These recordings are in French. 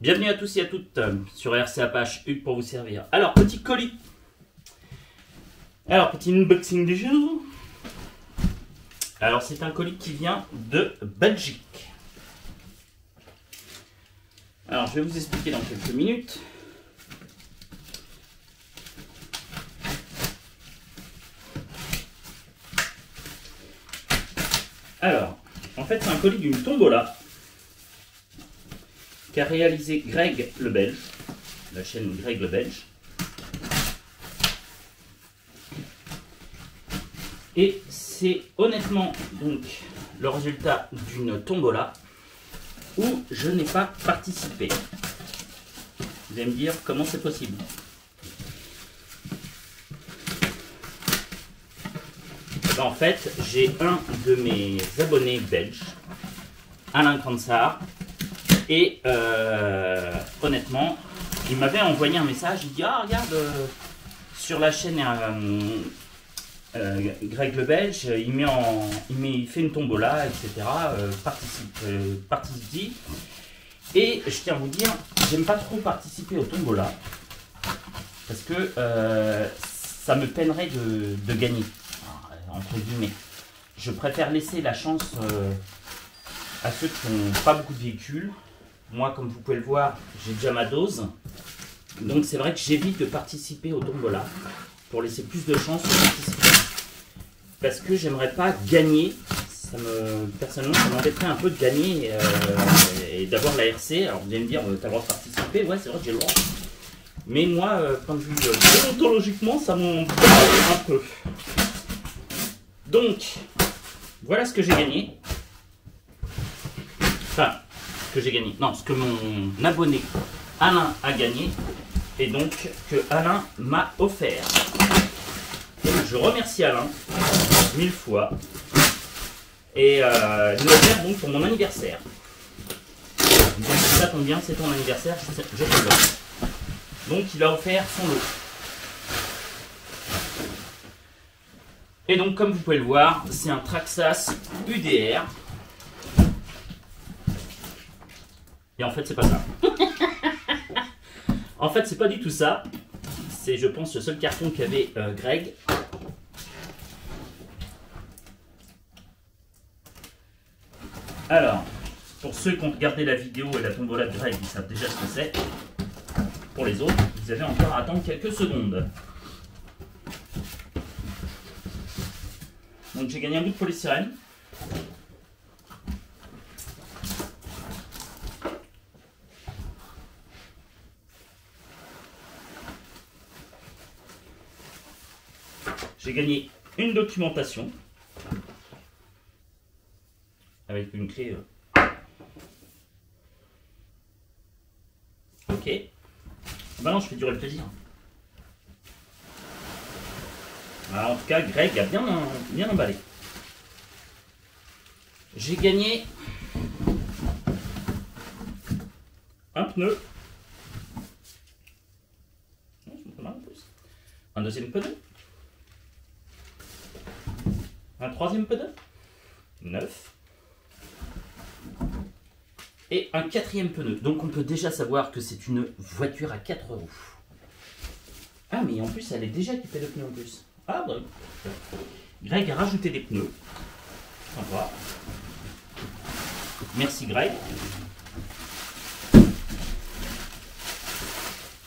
Bienvenue à tous et à toutes sur RC Apache, Hugues pour vous servir. Alors, petit colis. Alors, petit unboxing du jour. Alors, c'est un colis qui vient de Belgique. Alors, je vais vous expliquer dans quelques minutes. Alors, en fait, c'est un colis d'une tombola qu'a réalisé Greg le Belge, la chaîne Greg le Belge. Et c'est honnêtement donc le résultat d'une tombola où je n'ai pas participé. Vous allez me dire comment c'est possible. Ben, en fait, j'ai un de mes abonnés belges, Alain Kransard, et honnêtement, il m'avait envoyé un message. Il dit: ah, regarde, sur la chaîne Greg le Belge, il fait une tombola, etc. Participe. Et je tiens à vous dire, j'aime pas trop participer aux tombola parce que ça me peinerait de gagner, entre guillemets. Je préfère laisser la chance à ceux qui n'ont pas beaucoup de véhicules. Moi, comme vous pouvez le voir, j'ai déjà ma dose. Donc c'est vrai que j'évite de participer aux tombola pour laisser plus de chances aux participants. Parce que j'aimerais pas gagner. Personnellement, ça m'embêterait un peu de gagner et d'avoir la RC. Alors vous allez me dire, t'as le droit de participer. Ouais, c'est vrai que j'ai le droit. Mais moi, point de vue déontologiquement, ça m'embête un peu. Donc, voilà ce que j'ai gagné. Enfin, ce que j'ai gagné. Non, ce que mon abonné Alain a gagné. Et donc, que Alain m'a offert. Et je remercie Alain 1000 fois. Et il m'a offert donc pour mon anniversaire. Donc ça tombe bien, c'est ton anniversaire, je te le donne. Donc il a offert son lot. Et donc comme vous pouvez le voir, c'est un Traxxas UDR. Et en fait c'est pas ça. En fait c'est pas du tout ça. C'est, je pense, le seul carton qu'avait Greg. Alors, pour ceux qui ont regardé la vidéo et la tombola de Greg, ils savent déjà ce que c'est. Pour les autres, vous avez encore à attendre quelques secondes. Donc j'ai gagné un bout de polystyrène. J'ai gagné une documentation avec une clé. Ok. Ben non, je fais durer le plaisir. Alors, en tout cas, Greg a bien emballé. J'ai gagné un pneu. Non, c'est pas mal en plus. Un deuxième pneu. Un troisième pneu. 9. Et un quatrième pneu. Donc on peut déjà savoir que c'est une voiture à 4 roues. Ah, mais en plus elle est déjà équipée de pneus en plus. Ah bah. Greg a rajouté des pneus. Sympa. Merci Greg.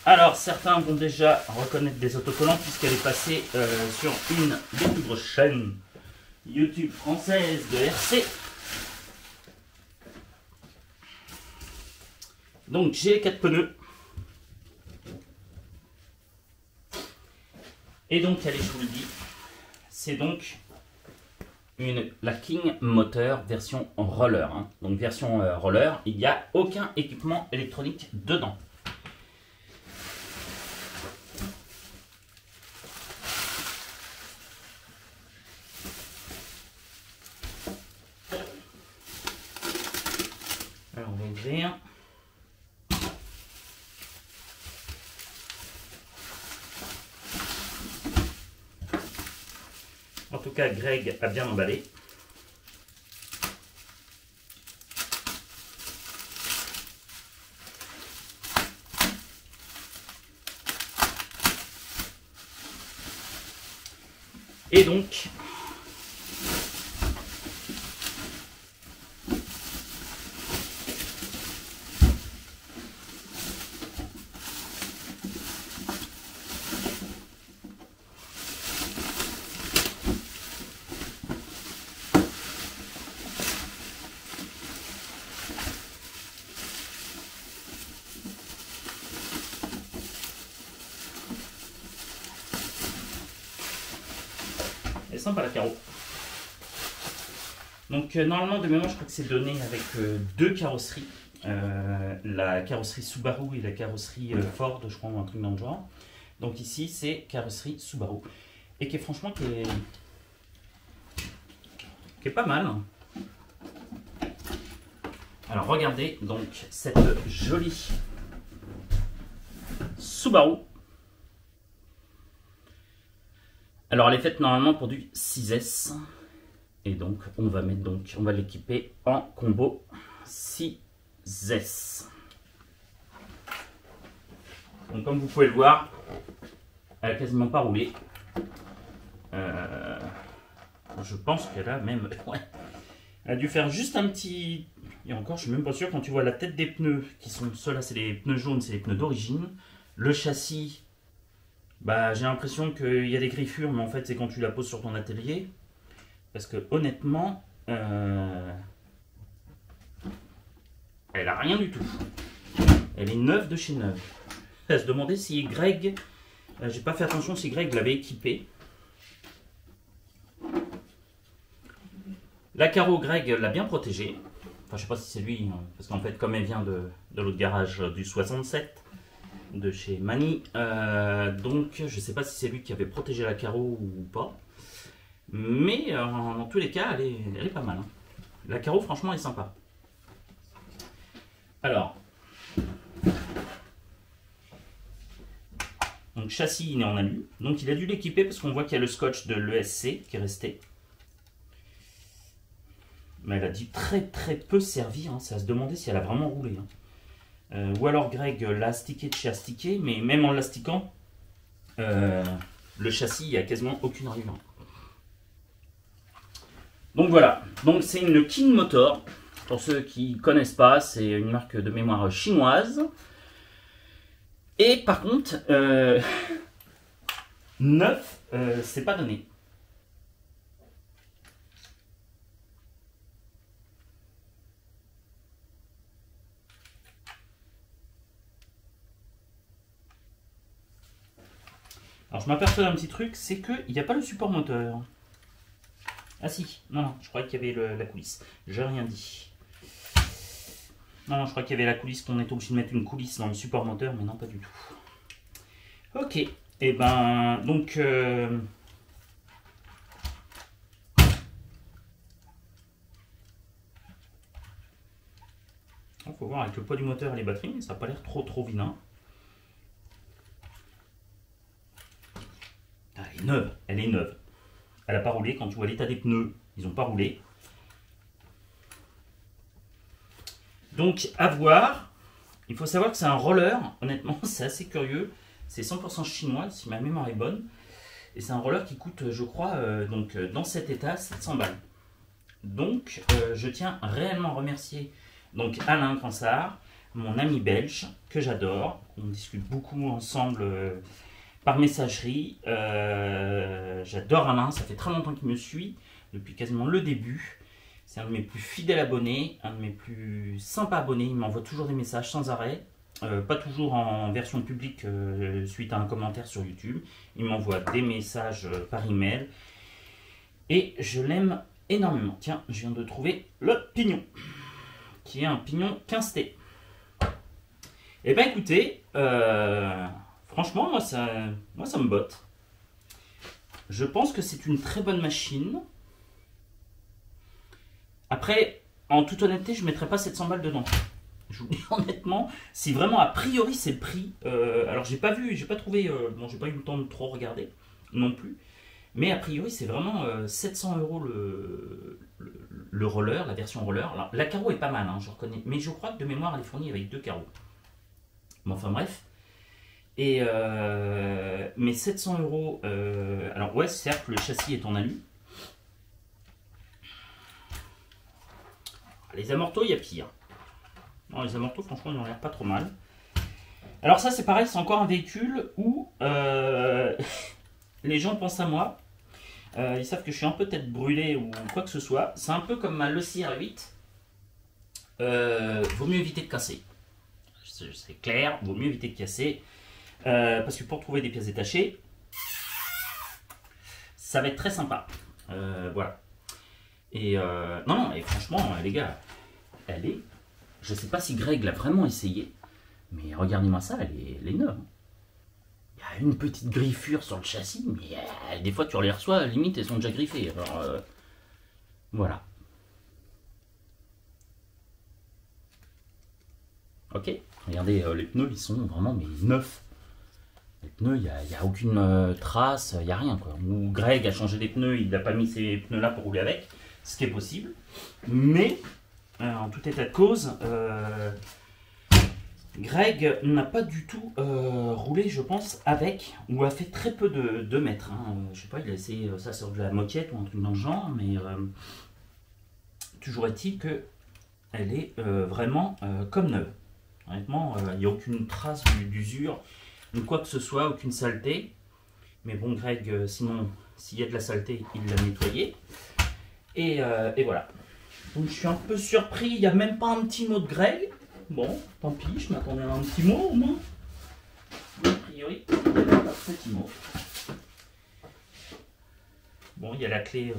Alors certains vont déjà reconnaître des autocollants puisqu'elle est passée sur une des plus grosses chaînes YouTube françaises de RC. Donc j'ai les 4 pneus. Et donc allez, je vous le dis, c'est donc la King Motor version roller. Hein. Donc version roller, il n'y a aucun équipement électronique dedans. Alors on va ouvrir. En tout cas, Greg a bien emballé. Et donc, elle est sympa la carreau. Donc normalement de mémoire je crois que c'est donné avec deux carrosseries. La carrosserie Subaru et la carrosserie Ford, je crois, ou un truc dans le genre. Donc ici c'est carrosserie Subaru. Et qui est franchement qui est pas mal. Alors regardez donc cette jolie Subaru. Alors elle est faite normalement pour du 6S. Et donc on va l'équiper en combo 6S. Donc comme vous pouvez le voir, elle a quasiment pas roulé. Je pense qu'elle a même... Ouais, elle a dû faire juste un petit... Et encore, je suis même pas sûr, quand tu vois la tête des pneus, qui sont ceux-là, c'est les pneus jaunes, c'est les pneus d'origine. Le châssis, bah, j'ai l'impression qu'il y a des griffures, mais en fait, c'est quand tu la poses sur ton atelier. Parce que honnêtement, elle a rien du tout. Elle est neuve de chez neuve. À se demander si Greg... j'ai pas fait attention si Greg l'avait équipée. La carreau, Greg l'a bien protégée. Enfin, je sais pas si c'est lui, parce qu'en fait, comme elle vient de l'autre garage du 67, de chez Mani, donc je sais pas si c'est lui qui avait protégé la carreau ou pas. Mais dans tous les cas, elle est pas mal. Hein. La carreau, franchement, est sympa. Alors, donc châssis, il est en alu. Donc il a dû l'équiper parce qu'on voit qu'il y a le scotch de l'ESC qui est resté. Mais elle a dit très peu servi, hein. C'est à se demander si elle a vraiment roulé. Hein. Ou alors Greg l'a astiqué de chez astiqué, mais même en l'astiquant, le châssis, il n'y a quasiment aucune rayure. Donc voilà, donc c'est une King Motor. Pour ceux qui ne connaissent pas, c'est une marque de mémoire chinoise. Et par contre, neuf, c'est pas donné. Alors je m'aperçois d'un petit truc, c'est qu'il n'y a pas le support moteur. Ah si, non, je croyais qu'il y avait la coulisse. J'ai rien dit. Non, je crois qu'il y avait la coulisse, qu'on est obligé de mettre une coulisse dans le support moteur, mais non, pas du tout. Ok, et ben, donc... il faut voir avec le poids du moteur et les batteries, mais ça n'a pas l'air trop vilain. Elle est neuve, elle est neuve. Elle n'a pas roulé, quand tu vois l'état des pneus, ils n'ont pas roulé. Donc à voir, il faut savoir que c'est un roller, honnêtement c'est assez curieux, c'est 100% chinois si ma mémoire est bonne, et c'est un roller qui coûte je crois donc dans cet état 700 balles. Donc je tiens réellement à remercier donc Alain Gransart, mon ami belge que j'adore, on discute beaucoup ensemble par messagerie, j'adore Alain, ça fait très longtemps qu'il me suit, depuis quasiment le début. C'est un de mes plus fidèles abonnés, un de mes plus sympas abonnés. Il m'envoie toujours des messages sans arrêt. Pas toujours en version publique suite à un commentaire sur YouTube. Il m'envoie des messages par email. Et je l'aime énormément. Tiens, je viens de trouver le pignon. Qui est un pignon 15T. Et bien écoutez, franchement, moi ça me botte. Je pense que c'est une très bonne machine. Après, en toute honnêteté, je ne mettrais pas 700 balles dedans. Je vous dis honnêtement, si vraiment a priori c'est le prix, alors j'ai pas vu, j'ai pas trouvé, bon j'ai pas eu le temps de trop regarder non plus, mais a priori c'est vraiment 700 € le roller, la version roller. Alors, la carreau est pas mal, hein, je reconnais, mais je crois que de mémoire elle est fournie avec deux carreaux. Mais enfin bref, Et mais 700 €. Alors ouais, certes, le châssis est en alu. Les amortos, il y a pire. Non, les amortos, franchement, ils ont l'air pas trop mal. Alors ça, c'est pareil, c'est encore un véhicule où les gens pensent à moi. Ils savent que je suis un peu tête brûlée ou quoi que ce soit. C'est un peu comme ma Losi R8. Vaut mieux éviter de casser. C'est clair, vaut mieux éviter de casser. Parce que pour trouver des pièces détachées, ça va être très sympa. Voilà. Et non, et franchement, les gars, elle est... Je sais pas si Greg l'a vraiment essayé, mais regardez-moi ça, elle est neuve. Il y a une petite griffure sur le châssis, mais des fois tu les reçois, limite elles sont déjà griffées. Alors voilà. Ok, regardez, les pneus ils sont vraiment mais neufs. Les pneus, il n'y a aucune trace, il n'y a rien quoi. Ou Greg a changé les pneus, il n'a pas mis ces pneus là pour rouler avec, ce qui est possible. Mais en tout état de cause, Greg n'a pas du tout roulé, je pense, avec, ou a fait très peu de mètres. Hein. Je sais pas, il a essayé ça sur de la moquette ou un truc dans le genre, mais toujours est-il que elle est vraiment comme neuve. Honnêtement, il n'y a aucune trace d'usure, ni quoi que ce soit, aucune saleté. Mais bon, Greg, sinon, s'il y a de la saleté, il l'a nettoyé. Et voilà. Donc je suis un peu surpris, il n'y a même pas un petit mot de Greg. Bon, tant pis, je m'attendais à un petit mot au moins. A priori, il n'y a pas de petit mot. Bon, il y a la clé,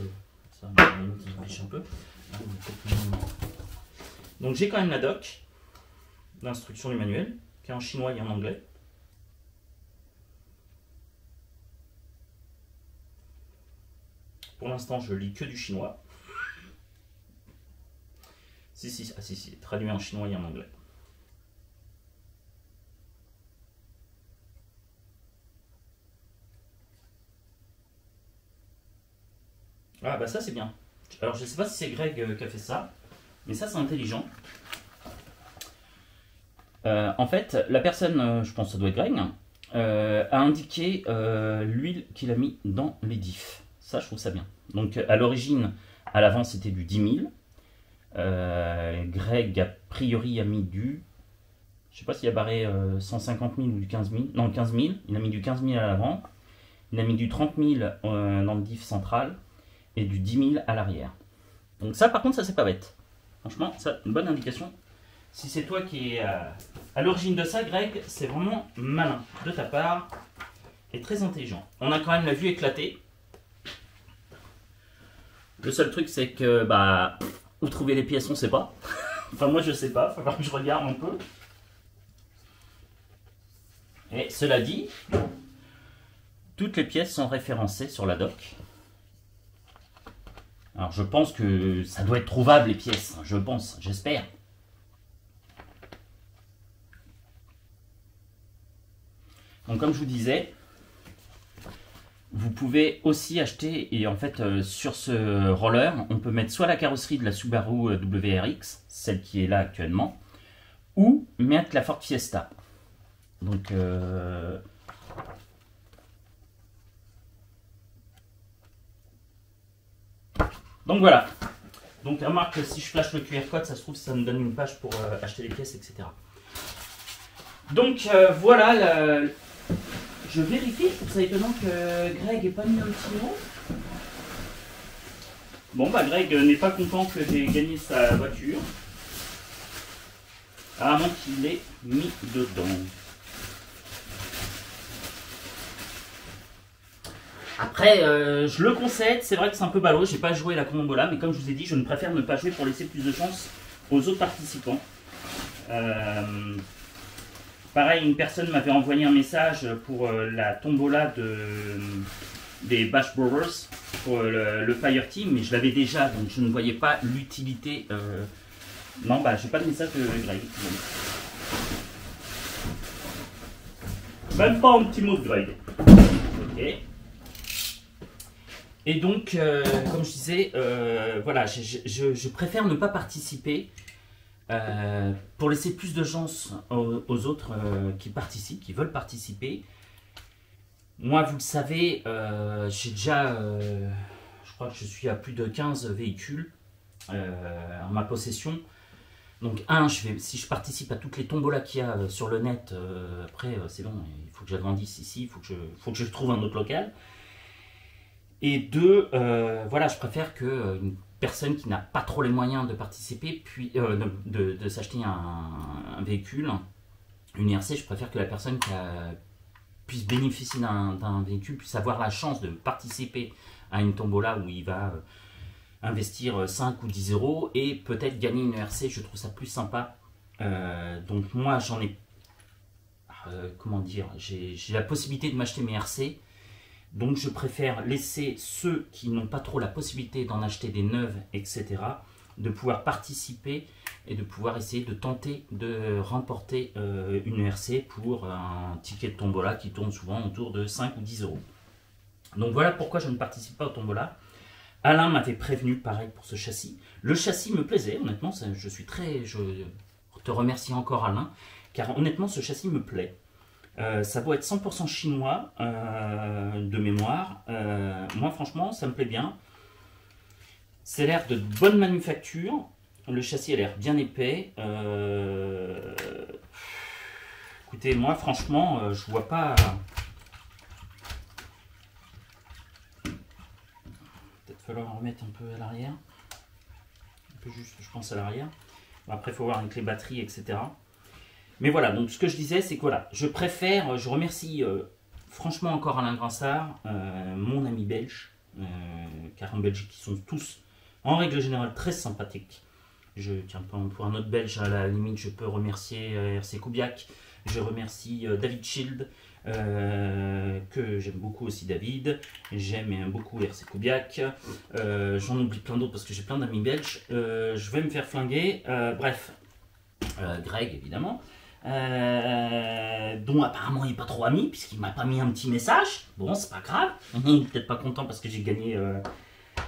ça me pêche un peu. Donc j'ai quand même la doc, l'instruction du manuel, qui est en chinois et en anglais. Pour l'instant, je lis que du chinois. Si, traduit en chinois et en anglais. Ah bah ça c'est bien. Alors je sais pas si c'est Greg qui a fait ça, mais ça c'est intelligent. En fait, la personne, je pense que ça doit être Greg, a indiqué l'huile qu'il a mis dans les diffs. Ça je trouve ça bien. Donc à l'origine, à l'avant c'était du 10 000. Greg a priori a mis du... Je sais pas s'il a barré 150 000 ou du 15 000. Non, 15 000. Il a mis du 15 000 à l'avant. Il a mis du 30 000 dans le diff central. Et du 10 000 à l'arrière. Donc ça par contre ça c'est pas bête. Franchement ça une bonne indication. Si c'est toi qui es à l'origine de ça Greg, c'est vraiment malin de ta part. Et très intelligent. On a quand même la vue éclatée. Le seul truc c'est que bah où trouver les pièces on sait pas. Enfin moi je sais pas, il va falloir que je regarde un peu. Et cela dit, toutes les pièces sont référencées sur la doc. Alors je pense que ça doit être trouvable les pièces, je pense, j'espère. Donc comme je vous disais, vous pouvez aussi acheter, et en fait sur ce roller, on peut mettre soit la carrosserie de la Subaru WRX, celle qui est là actuellement, ou mettre la Ford Fiesta. Donc voilà. Donc remarque que si je flash le QR code, ça se trouve ça me donne une page pour acheter les pièces, etc. Donc voilà, je vérifie, je trouve ça étonnant que Greg n'ait pas mis un petit mot. Bon bah Greg n'est pas content que j'ai gagné sa voiture. À moins qu'il l'ait mis dedans. Après, je le concède, c'est vrai que c'est un peu ballot, j'ai pas joué la combola, mais comme je vous ai dit, je ne préfère ne pas jouer pour laisser plus de chance aux autres participants. Pareil, une personne m'avait envoyé un message pour la tombola des Bash Brothers, pour le Fire Team, mais je l'avais déjà, donc je ne voyais pas l'utilité. Non, bah j'ai pas de message de Greg. Même pas un petit mot de Greg. Ok. Et donc, comme je disais, voilà, je préfère ne pas participer Pour laisser plus de chance aux autres qui participent, qui veulent participer. Moi, vous le savez, j'ai déjà, je crois que je suis à plus de 15 véhicules en ma possession. Donc si je participe à toutes les tombolas qu'il y a sur le net, après c'est bon, il faut que j'agrandisse ici, il faut que je trouve un autre local. Et deux, voilà, je préfère qu'une personne qui n'a pas trop les moyens de participer, puis de s'acheter un véhicule, une IRC, je préfère que la personne puisse bénéficier d'un véhicule, puisse avoir la chance de participer à une tombola où il va investir 5 ou 10 euros et peut-être gagner une ERC. Je trouve ça plus sympa. Donc moi j'en ai, comment dire, j'ai la possibilité de m'acheter mes RC. Donc je préfère laisser ceux qui n'ont pas trop la possibilité d'en acheter des neuves, etc., de pouvoir participer et de pouvoir essayer de tenter de remporter une ERC pour un ticket de tombola qui tourne souvent autour de 5 ou 10 euros. Donc voilà pourquoi je ne participe pas au tombola. Alain m'avait prévenu, pareil pour ce châssis. Le châssis me plaisait, honnêtement, je te remercie encore Alain, car honnêtement ce châssis me plaît. Ça doit être 100% chinois de mémoire. Moi franchement ça me plaît bien. C'est l'air de bonne manufacture. Le châssis a l'air bien épais. Écoutez, moi franchement je vois pas... falloir en remettre un peu à l'arrière, un peu juste je pense à l'arrière. Après il faut voir avec les batteries, etc. Mais voilà, donc ce que je disais c'est que voilà, je remercie franchement encore Alain Grinsart, mon ami belge, car en Belgique ils sont tous en règle générale très sympathiques. Tiens, pour un autre belge à la limite je peux remercier RC Kubiak, je remercie David Schild, que j'aime beaucoup aussi David, j'aime beaucoup RC Kubiak, j'en oublie plein d'autres parce que j'ai plein d'amis belges, je vais me faire flinguer, bref, Greg évidemment, dont apparemment il n'est pas trop ami puisqu'il m'a pas mis un petit message, bon c'est pas grave, il n'est peut-être pas content parce que j'ai gagné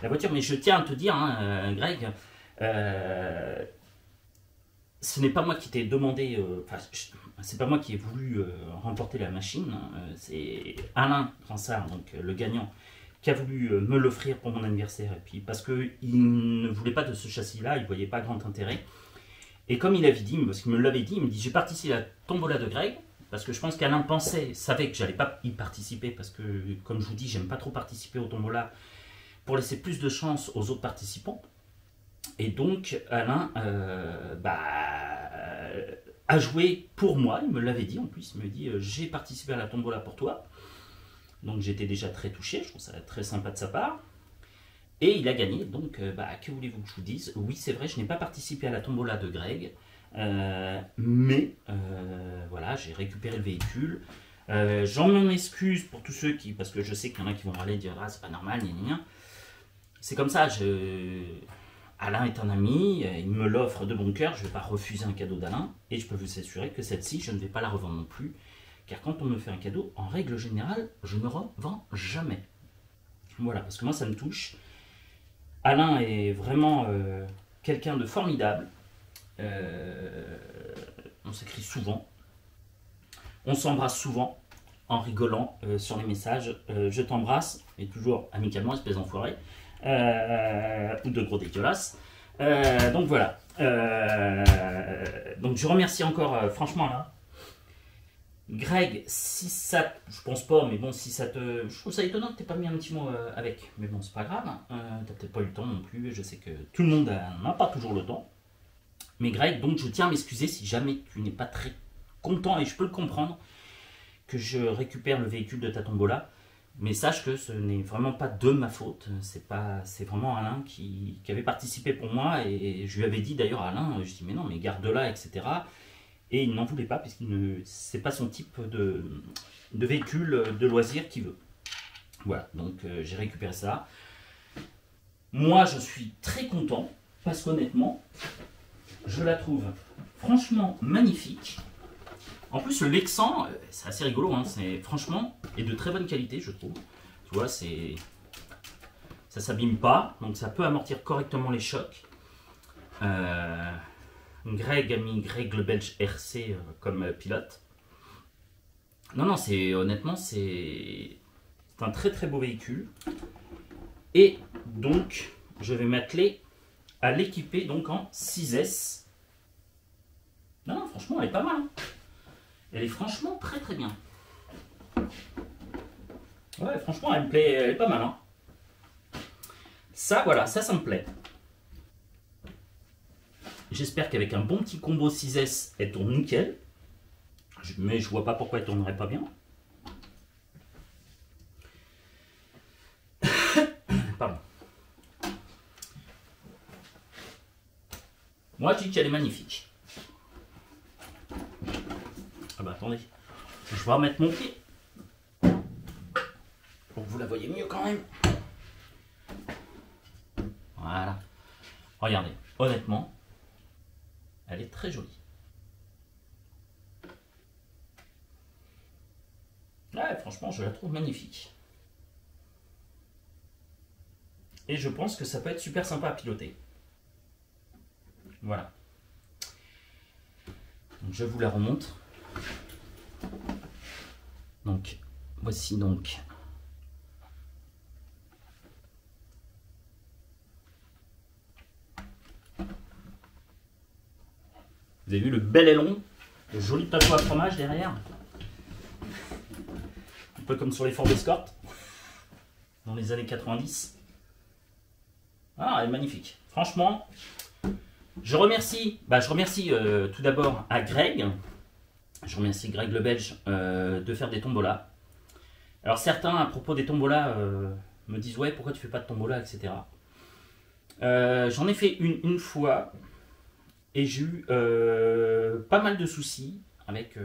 la voiture, mais je tiens à te dire hein, Greg, ce n'est pas moi qui t'ai demandé, c'est pas moi qui ai voulu remporter la machine, c'est Alain Grinsart, donc le gagnant, qui a voulu me l'offrir pour mon anniversaire, et puis parce qu'il ne voulait pas de ce châssis-là, il ne voyait pas grand intérêt. Et comme il avait dit, parce qu'il me l'avait dit, il me dit j'ai participé à la tombola de Greg, parce que je pense qu'Alain savait que j'allais pas y participer, parce que comme je vous dis, j'aime pas trop participer aux tombola pour laisser plus de chance aux autres participants. Et donc Alain a joué pour moi, il me l'avait dit en plus, il me dit j'ai participé à la tombola pour toi. Donc j'étais déjà très touché, je trouve ça très sympa de sa part. Et il a gagné, donc que voulez-vous que je vous dise? Oui c'est vrai, je n'ai pas participé à la tombola de Greg, mais voilà, j'ai récupéré le véhicule. J'en m'en excuse pour tous ceux qui, parce que je sais qu'il y en a qui vont râler et dire ah c'est pas normal, c'est comme ça, Alain est un ami, il me l'offre de bon cœur, je ne vais pas refuser un cadeau d'Alain, et je peux vous assurer que celle-ci, je ne vais pas la revendre non plus, car quand on me fait un cadeau, en règle générale, je ne revends jamais. Voilà, parce que moi ça me touche. Alain est vraiment quelqu'un de formidable, on s'écrit souvent, on s'embrasse souvent, en rigolant sur les messages, je t'embrasse, et toujours amicalement, espèce d'enfoiré. Ou de gros dégueulasses. Donc voilà. Donc je remercie encore franchement là. Greg, si ça, je pense pas, mais bon, si ça te, je trouve ça étonnant que t'aies pas mis un petit mot avec, mais bon, c'est pas grave. T'as peut-être pas eu le temps non plus. Je sais que tout le monde n'a pas toujours le temps. Mais Greg, donc je tiens à m'excuser si jamais tu n'es pas très content, et je peux le comprendre, que je récupère le véhicule de ta tombola. Mais sache que ce n'est vraiment pas de ma faute, c'est vraiment Alain qui avait participé pour moi, et je lui avais dit d'ailleurs à Alain, je dis mais non mais garde-la, etc. Et il n'en voulait pas parce que c'est pas son type de véhicule de loisir qu'il veut. Voilà, donc j'ai récupéré ça. Moi je suis très content parce qu'honnêtement, je la trouve franchement magnifique. En plus, le Lexan, c'est assez rigolo, hein, c'est franchement, et de très bonne qualité, je trouve. Tu vois, ça s'abîme pas, donc ça peut amortir correctement les chocs. Greg a mis Greg le Belge RC comme pilote. Non, non, honnêtement, c'est un très très beau véhicule. Et donc, je vais m'atteler à l'équiper donc en 6S. Non, non, franchement, elle est pas mal. Hein. Elle est franchement très très bien. Ouais, franchement, elle me plaît, elle est pas mal. Hein. Ça, voilà, ça me plaît. J'espère qu'avec un bon petit combo 6S, elle tourne nickel. Mais je vois pas pourquoi elle tournerait pas bien. Pardon. Moi, je dis qu'elle est magnifique. Ah bah attendez, je vais remettre mon pied pour que vous la voyez mieux quand même. Voilà. Regardez, honnêtement, elle est très jolie. Ouais, franchement, je la trouve magnifique. Et je pense que ça peut être super sympa à piloter. Voilà. Donc, je vous la remonte. Donc, voici donc. Vous avez vu le bel aileron, le joli plateau à fromage derrière. Un peu comme sur les Ford Escort dans les années 90. Ah, elle est magnifique. Franchement, je remercie tout d'abord à Greg. Je remercie Greg le Belge de faire des tombolas. Alors certains à propos des tombolas me disent ouais pourquoi tu fais pas de tombola, etc. J'en ai fait une fois et j'ai eu pas mal de soucis avec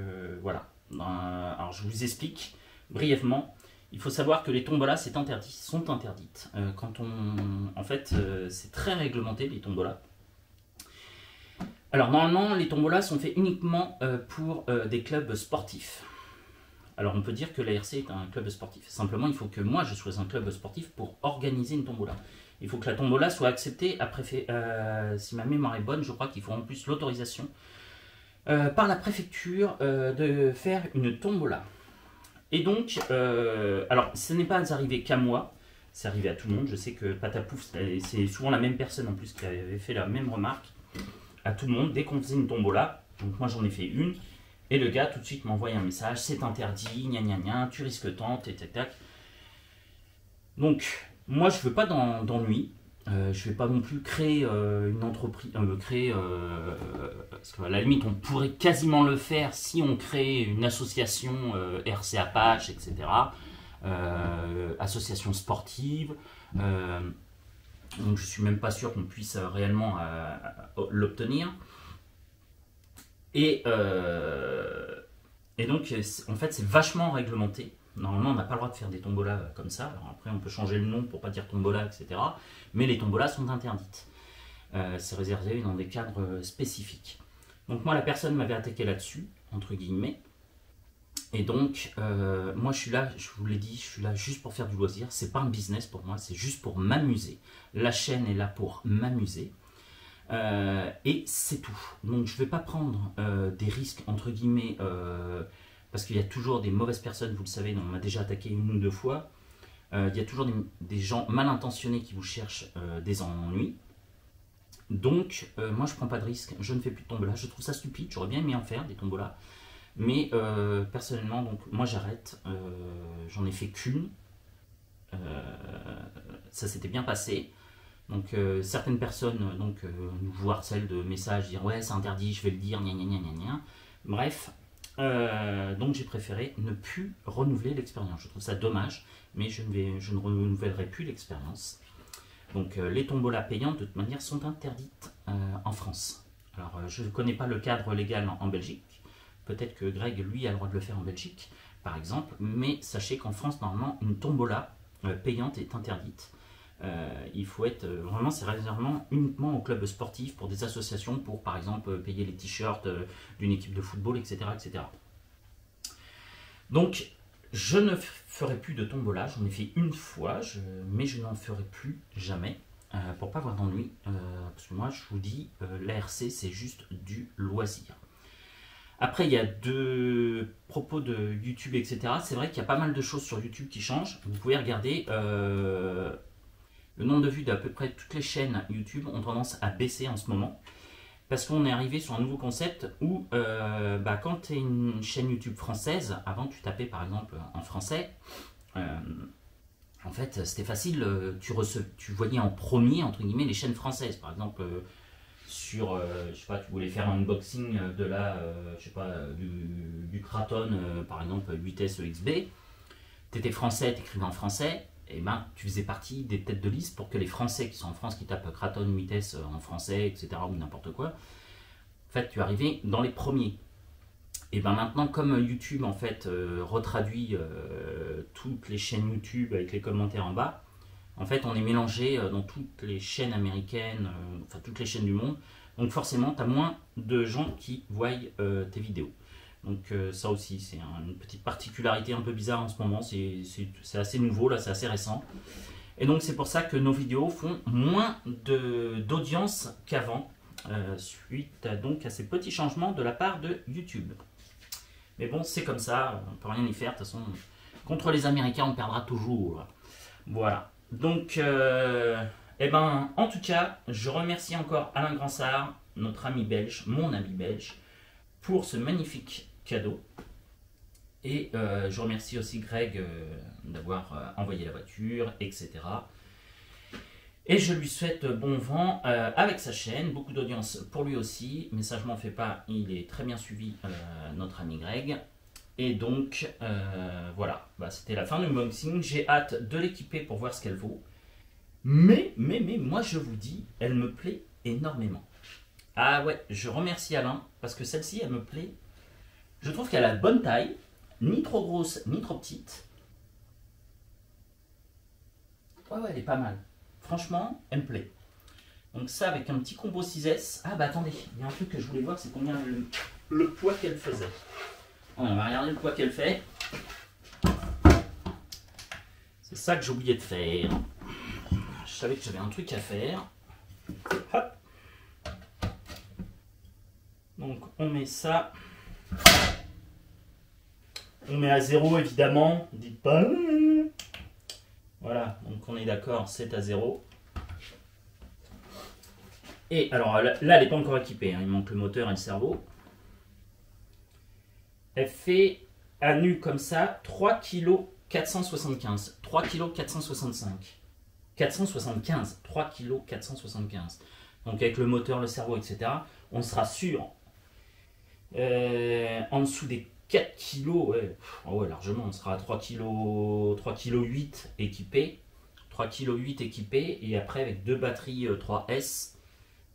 voilà. Alors je vous explique brièvement. Il faut savoir que les tombolas sont interdites. En fait c'est très réglementé les tombolas. Alors normalement les tombolas sont faits uniquement pour des clubs sportifs. Alors on peut dire que la RC est un club sportif. Simplement il faut que moi je sois un club sportif pour organiser une tombola. Il faut que la tombola soit acceptée après, si ma mémoire est bonne, je crois qu'il faut en plus l'autorisation par la préfecture de faire une tombola. Et donc, alors ce n'est pas arrivé qu'à moi, c'est arrivé à tout le monde. Je sais que Patapouf, c'est souvent la même personne en plus qui avait fait la même remarque à tout le monde dès qu'on faisait une tombola. Donc moi j'en ai fait une. Et le gars tout de suite m'envoie un message, c'est interdit, gna gna gna, tu risques tant, tac. Donc, moi je veux pas d'ennui, je vais pas non plus créer une entreprise, parce qu'à la limite on pourrait quasiment le faire si on crée une association RC Apache, etc. Association sportive, donc je suis même pas sûr qu'on puisse réellement l'obtenir. Et donc, en fait, c'est vachement réglementé. Normalement, on n'a pas le droit de faire des tombolas comme ça. Alors après, on peut changer le nom pour pas dire tombola, etc. Mais les tombolas sont interdites. C'est réservé dans des cadres spécifiques. Donc moi, la personne m'avait attaqué là-dessus, entre guillemets. Et donc, moi, je suis là, je vous l'ai dit, je suis là juste pour faire du loisir. C'est pas un business pour moi, c'est juste pour m'amuser. La chaîne est là pour m'amuser. Et c'est tout. Donc je ne vais pas prendre des risques entre guillemets parce qu'il y a toujours des mauvaises personnes, vous le savez, on m'a déjà attaqué une ou deux fois. Il y a toujours des gens mal intentionnés qui vous cherchent des ennuis. Donc moi je prends pas de risques, je ne fais plus de tombola. Je trouve ça stupide, j'aurais bien aimé en faire des tombolas. Mais personnellement, donc moi j'arrête, j'en ai fait qu'une. Ça s'était bien passé. Donc certaines personnes nous harcèlent de messages, dire ouais c'est interdit, je vais le dire, gna gna gna gna gna. Bref, donc j'ai préféré ne plus renouveler l'expérience. Je trouve ça dommage, mais je ne renouvellerai plus l'expérience. Donc les tombolas payantes de toute manière sont interdites en France. Alors je ne connais pas le cadre légal en Belgique. Peut-être que Greg lui a le droit de le faire en Belgique par exemple, mais sachez qu'en France normalement une tombola payante est interdite. Il faut être vraiment, c'est réservé uniquement aux clubs sportifs, pour des associations, pour par exemple payer les t-shirts d'une équipe de football, etc., etc. Donc je ne ferai plus de tombola, j'en ai fait une fois, mais je n'en ferai plus jamais. pour pas avoir d'ennui. Parce que moi, je vous dis, l'ARC, c'est juste du loisir. Après, il y a deux propos de YouTube, etc. C'est vrai qu'il y a pas mal de choses sur YouTube qui changent. Vous pouvez regarder le nombre de vues d'à peu près toutes les chaînes YouTube ont tendance à baisser en ce moment. Parce qu'on est arrivé sur un nouveau concept où quand tu es une chaîne YouTube française, avant tu tapais par exemple en français, en fait c'était facile, tu voyais en premier entre guillemets les chaînes françaises. Par exemple sur, je sais pas, tu voulais faire un unboxing de la, je sais pas, du Kraton par exemple 8S EXB, tu étais français, tu écrivais en français, et ben tu faisais partie des têtes de liste pour que les Français qui sont en France, qui tapent Kraton 8S en français, etc. ou n'importe quoi, en fait tu arrivais dans les premiers. Et ben maintenant, comme YouTube en fait retraduit toutes les chaînes YouTube avec les commentaires en bas, en fait on est mélangé dans toutes les chaînes américaines, enfin toutes les chaînes du monde, donc forcément tu as moins de gens qui voient tes vidéos. Donc ça aussi c'est une petite particularité un peu bizarre en ce moment, c'est assez nouveau là, c'est assez récent. Et donc c'est pour ça que nos vidéos font moins d'audience qu'avant, suite à ces petits changements de la part de YouTube. Mais bon, c'est comme ça, on ne peut rien y faire, de toute façon, contre les Américains on perdra toujours. Voilà, donc en tout cas, je remercie encore Alain Gransart, notre ami belge, mon ami belge, pour ce magnifique cadeau. Et je remercie aussi Greg d'avoir envoyé la voiture, etc. Et je lui souhaite bon vent avec sa chaîne, beaucoup d'audience pour lui aussi, mais ça je m'en fais pas, il est très bien suivi, notre ami Greg. Et donc voilà, c'était la fin de l'unboxing, j'ai hâte de l'équiper pour voir ce qu'elle vaut. Mais moi je vous dis, elle me plaît énormément. Ah ouais, je remercie Alain, parce que celle-ci elle me plaît. Je trouve qu'elle a la bonne taille, ni trop grosse, ni trop petite. Ouais, elle est pas mal. Franchement, elle me plaît. Donc ça, avec un petit combo 6S. Ah bah attendez, il y a un truc que je voulais voir, c'est combien le poids qu'elle faisait. On va regarder le poids qu'elle fait. C'est ça que j'ai oublié de faire. Je savais que j'avais un truc à faire. Hop. Donc on met ça. On met à 0 évidemment, dites pas. Voilà, donc on est d'accord, c'est à 0. Et alors là, elle n'est pas encore équipée, hein, il manque le moteur et le cerveau. Elle fait à nu comme ça 3 kg 475, 3 kg 465, 475, 3 kg 475. Donc avec le moteur, le cerveau, etc., on sera sûr en dessous des 4 kg, ouais, largement, on sera à 3 kg 8 équipé, 3 kg 8 équipé, et après avec deux batteries 3S,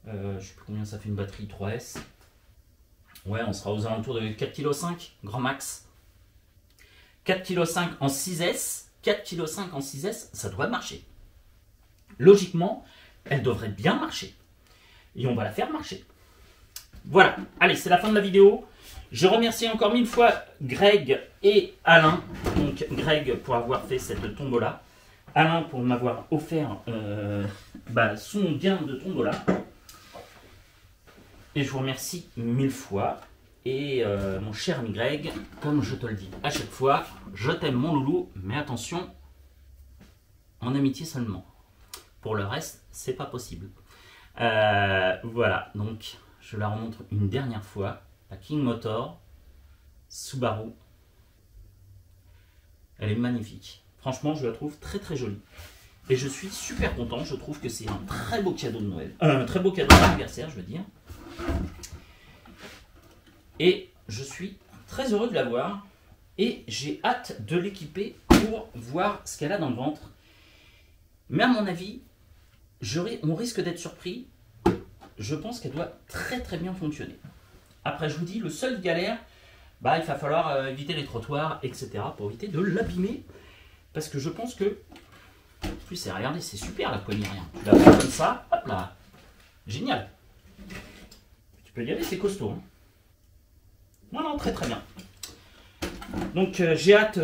je ne sais plus combien ça fait une batterie 3S, ouais, on sera aux alentours de 4 kg 5, grand max. 4 kg 5 en 6S, 4 kg 5 en 6S, ça devrait marcher. Logiquement, elle devrait bien marcher. Et on va la faire marcher. Voilà, allez, c'est la fin de la vidéo. Je remercie encore 1000 fois Greg et Alain. Donc Greg pour avoir fait cette tombola. Alain pour m'avoir offert son gain de tombola. Et je vous remercie 1000 fois. Et mon cher ami Greg, comme je te le dis à chaque fois, je t'aime mon loulou, mais attention, en amitié seulement. Pour le reste, c'est pas possible. Voilà, donc je la remontre une dernière fois. La King Motor Subaru. Elle est magnifique. Franchement, je la trouve très très jolie. Et je suis super content. Je trouve que c'est un très beau cadeau de Noël. Un très beau cadeau d'anniversaire, je veux dire. Et je suis très heureux de l'avoir. Et j'ai hâte de l'équiper pour voir ce qu'elle a dans le ventre. Mais à mon avis, on risque d'être surpris. Je pense qu'elle doit très très bien fonctionner. Après, je vous dis, le seul galère, il va falloir éviter les trottoirs, etc. pour éviter de l'abîmer. Parce que je pense que... En plus, regardez, c'est super la poignée rien. Tu la prends comme ça, hop là. Génial. Tu peux y aller, c'est costaud. Hein. Non, très très bien. Donc, j'ai hâte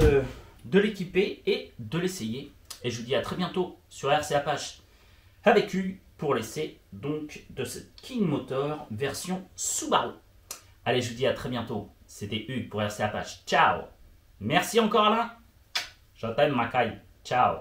de l'équiper et de l'essayer. Et je vous dis à très bientôt sur RC Apache avec Hugues pour l'essai donc de cette King Motor version Subaru. Allez, je vous dis à très bientôt. C'était Hugues pour RC Apache. Ciao. Merci encore Alain. Je t'aime Macaille. Ciao.